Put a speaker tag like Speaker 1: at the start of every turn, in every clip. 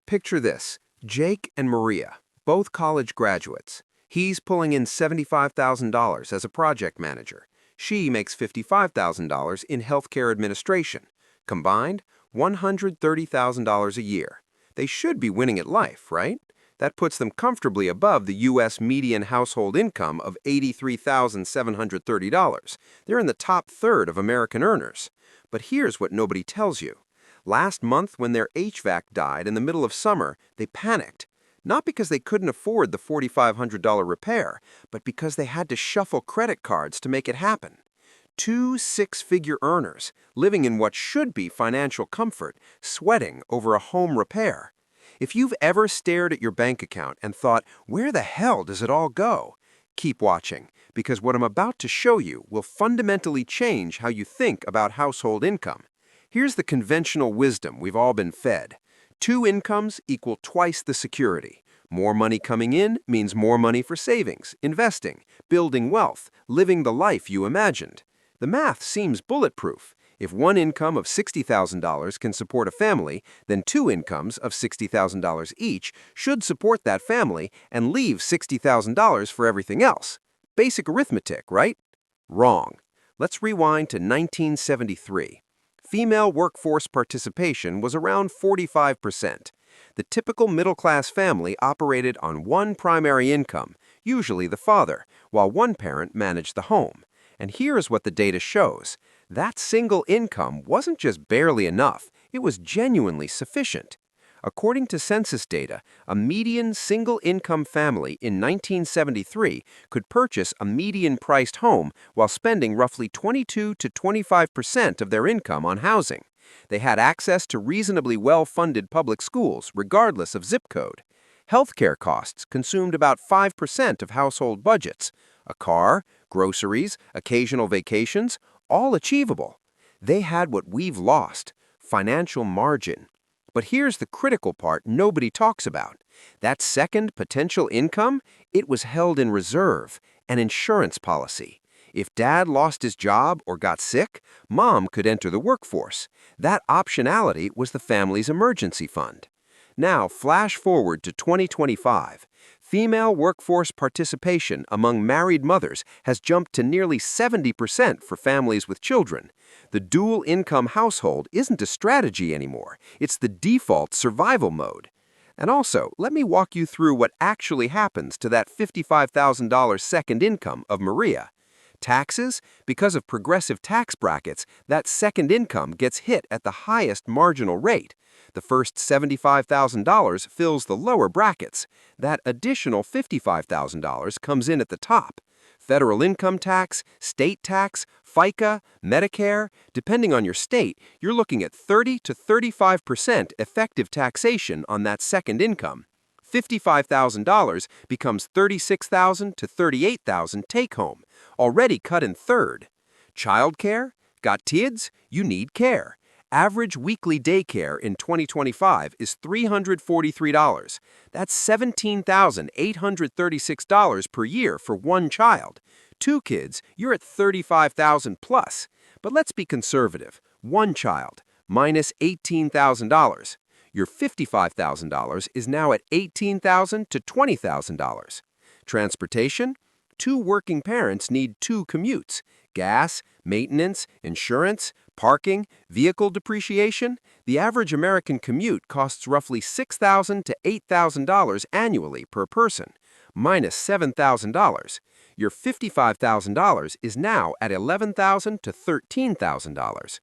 Speaker 1: Picture this, Jake and Maria, both college graduates. He's pulling in $75,000 as a project manager. She makes $55,000 in healthcare administration. Combined, $130,000 a year. They should be winning at life, right? That puts them comfortably above the U.S. median household income of $83,730. They're in the top third of American earners. But here's what nobody tells you. Last month, when their HVAC died in the middle of summer, they panicked. Not because they couldn't afford the $4,500 repair, but because they had to shuffle credit cards to make it happen. Two six-figure earners, living in what should be financial comfort, sweating over a home repair. If you've ever stared at your bank account and thought, where the hell does it all go? Keep watching, because what I'm about to show you will fundamentally change how you think about household income. Here's the conventional wisdom we've all been fed. Two incomes equal twice the security. More money coming in means more money for savings, investing, building wealth, living the life you imagined. The math seems bulletproof. If one income of $60,000 can support a family, then two incomes of $60,000 each should support that family and leave $60,000 for everything else. Basic arithmetic, right? Wrong. Let's rewind to 1973. Female workforce participation was around 45%. The typical middle-class family operated on one primary income, usually the father, while one parent managed the home. And here's what the data shows. That single income wasn't just barely enough, it was genuinely sufficient. According to census data, a median single-income family in 1973 could purchase a median-priced home while spending roughly 22 to 25% of their income on housing. They had access to reasonably well-funded public schools, regardless of zip code. Healthcare costs consumed about 5% of household budgets. A car, groceries, occasional vacations, all achievable. They had what we've lost, financial margin. But here's the critical part nobody talks about. That second potential income, it was held in reserve, an insurance policy. If dad lost his job or got sick, mom could enter the workforce. That optionality was the family's emergency fund. Now, flash forward to 2025. Female workforce participation among married mothers has jumped to nearly 70% for families with children. The dual-income household isn't a strategy anymore. It's the default survival mode. And also, let me walk you through what actually happens to that $55,000 second income of Maria. Taxes? Because of progressive tax brackets, that second income gets hit at the highest marginal rate. The first $75,000 fills the lower brackets. That additional $55,000 comes in at the top. Federal income tax, state tax, FICA, Medicare, depending on your state, you're looking at 30 to 35% effective taxation on that second income. $55,000 becomes $36,000 to $38,000 take-home, already cut in third. Childcare? Got kids? You need care. Average weekly daycare in 2025 is $343. That's $17,836 per year for one child. Two kids, you're at $35,000 plus. But let's be conservative. One child, minus $18,000. Your $55,000 is now at $18,000 to $20,000. Transportation? Two working parents need two commutes. Gas, maintenance, insurance, parking, vehicle depreciation. The average American commute costs roughly $6,000 to $8,000 annually per person, minus $7,000. Your $55,000 is now at $11,000 to $13,000.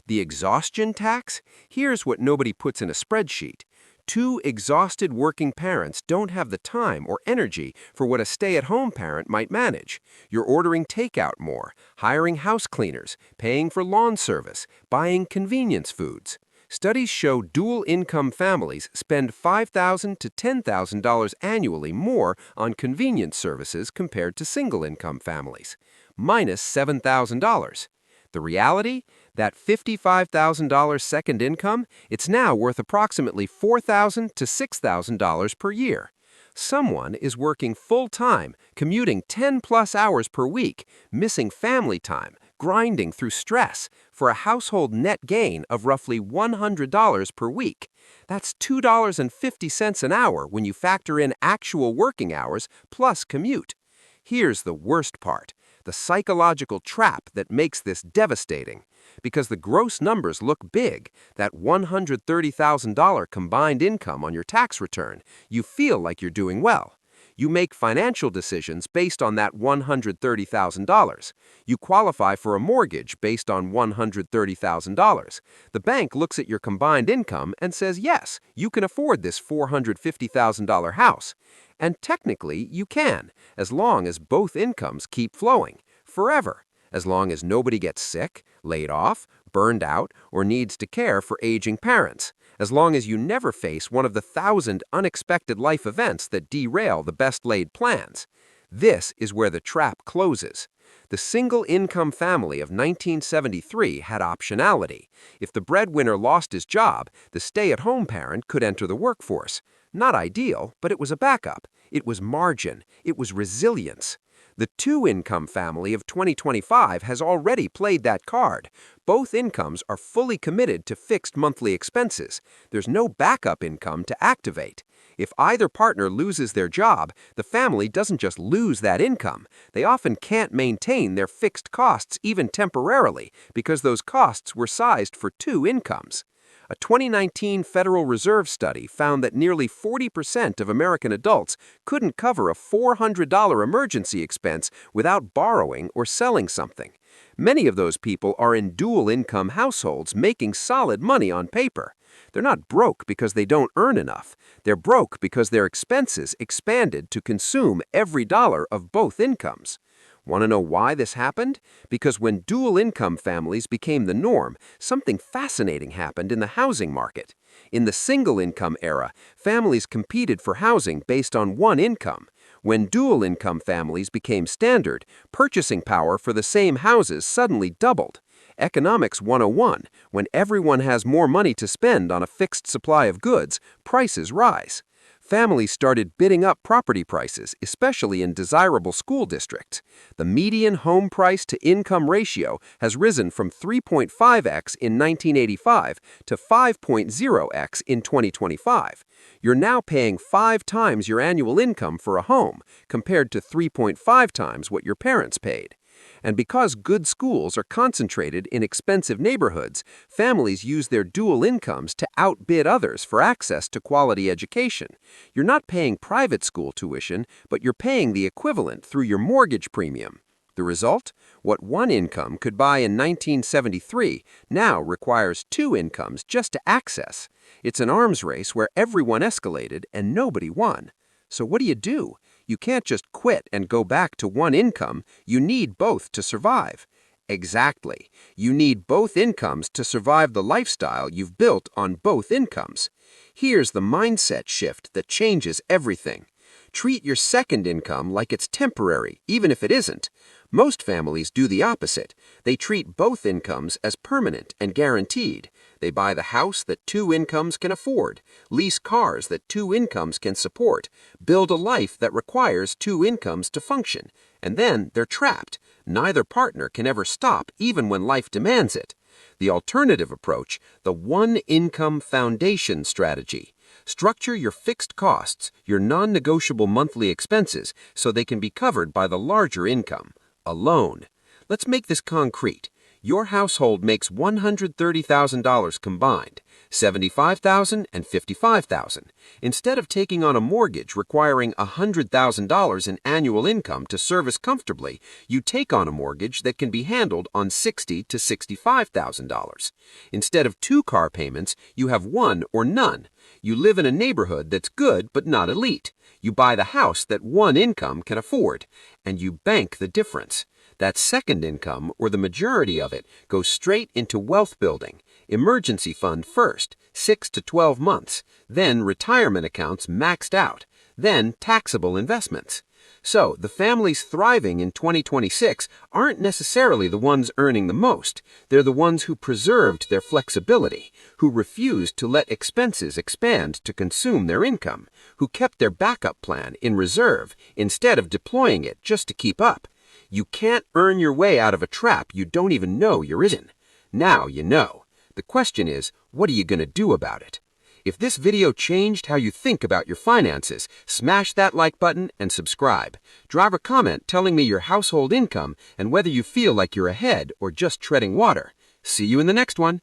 Speaker 1: The exhaustion tax? Here's what nobody puts in a spreadsheet. Two exhausted working parents don't have the time or energy for what a stay-at-home parent might manage. You're ordering takeout more, hiring house cleaners, paying for lawn service, buying convenience foods. Studies show dual-income families spend $5,000 to $10,000 annually more on convenience services compared to single-income families, minus $7,000. The reality? That $55,000 second income, it's now worth approximately $4,000 to $6,000 per year. Someone is working full-time, commuting 10-plus hours per week, missing family time, grinding through stress for a household net gain of roughly $100 per week. That's $2.50 an hour when you factor in actual working hours plus commute. Here's the worst part, the psychological trap that makes this devastating. Because the gross numbers look big, that $130,000 combined income on your tax return, you feel like you're doing well. You make financial decisions based on that $130,000. You qualify for a mortgage based on $130,000. The bank looks at your combined income and says, yes, you can afford this $450,000 house. And technically, you can, as long as both incomes keep flowing, forever. As long as nobody gets sick, laid off, burned out, or needs to care for aging parents. As long as you never face one of the 1,000 unexpected life events that derail the best-laid plans. This is where the trap closes. The single-income family of 1973 had optionality. If the breadwinner lost his job, the stay-at-home parent could enter the workforce. Not ideal, but it was a backup. It was margin. It was resilience. The two-income family of 2025 has already played that card. Both incomes are fully committed to fixed monthly expenses. There's no backup income to activate. If either partner loses their job, the family doesn't just lose that income. They often can't maintain their fixed costs even temporarily because those costs were sized for two incomes. A 2019 Federal Reserve study found that nearly 40% of American adults couldn't cover a $400 emergency expense without borrowing or selling something. Many of those people are in dual-income households making solid money on paper. They're not broke because they don't earn enough. They're broke because their expenses expanded to consume every dollar of both incomes. Want to know why this happened? Because when dual-income families became the norm, something fascinating happened in the housing market. In the single-income era, families competed for housing based on one income. When dual-income families became standard, purchasing power for the same houses suddenly doubled. Economics 101, when everyone has more money to spend on a fixed supply of goods, prices rise. Families started bidding up property prices, especially in desirable school districts. The median home price to income ratio has risen from 3.5x in 1985 to 5.0x in 2025. You're now paying 5 times your annual income for a home, compared to 3.5 times what your parents paid. And because good schools are concentrated in expensive neighborhoods, families use their dual incomes to outbid others for access to quality education. You're not paying private school tuition, but you're paying the equivalent through your mortgage premium. The result? What one income could buy in 1973 now requires two incomes just to access. It's an arms race where everyone escalated and nobody won. So what do? You can't just quit and go back to one income. You need both to survive. Exactly. You need both incomes to survive the lifestyle you've built on both incomes. Here's the mindset shift that changes everything. Treat your second income like it's temporary, even if it isn't. Most families do the opposite. They treat both incomes as permanent and guaranteed. They buy the house that two incomes can afford, lease cars that two incomes can support, build a life that requires two incomes to function, and then they're trapped. Neither partner can ever stop, even when life demands it. The alternative approach, the one-income foundation strategy. Structure your fixed costs, your non-negotiable monthly expenses, so they can be covered by the larger income, alone. Let's make this concrete. Your household makes $130,000 combined, $75,000 and $55,000. Instead of taking on a mortgage requiring $100,000 in annual income to service comfortably, you take on a mortgage that can be handled on $60,000 to $65,000. Instead of two car payments, you have one or none. You live in a neighborhood that's good but not elite. You buy the house that one income can afford, and you bank the difference. That second income, or the majority of it, goes straight into wealth building. Emergency fund first, 6 to 12 months, then retirement accounts maxed out, then taxable investments. So, the families thriving in 2026 aren't necessarily the ones earning the most. They're the ones who preserved their flexibility, who refused to let expenses expand to consume their income, who kept their backup plan in reserve instead of deploying it just to keep up. You can't earn your way out of a trap you don't even know you're in. Now you know. The question is, what are you going to do about it? If this video changed how you think about your finances, smash that like button and subscribe. Drop a comment telling me your household income and whether you feel like you're ahead or just treading water. See you in the next one.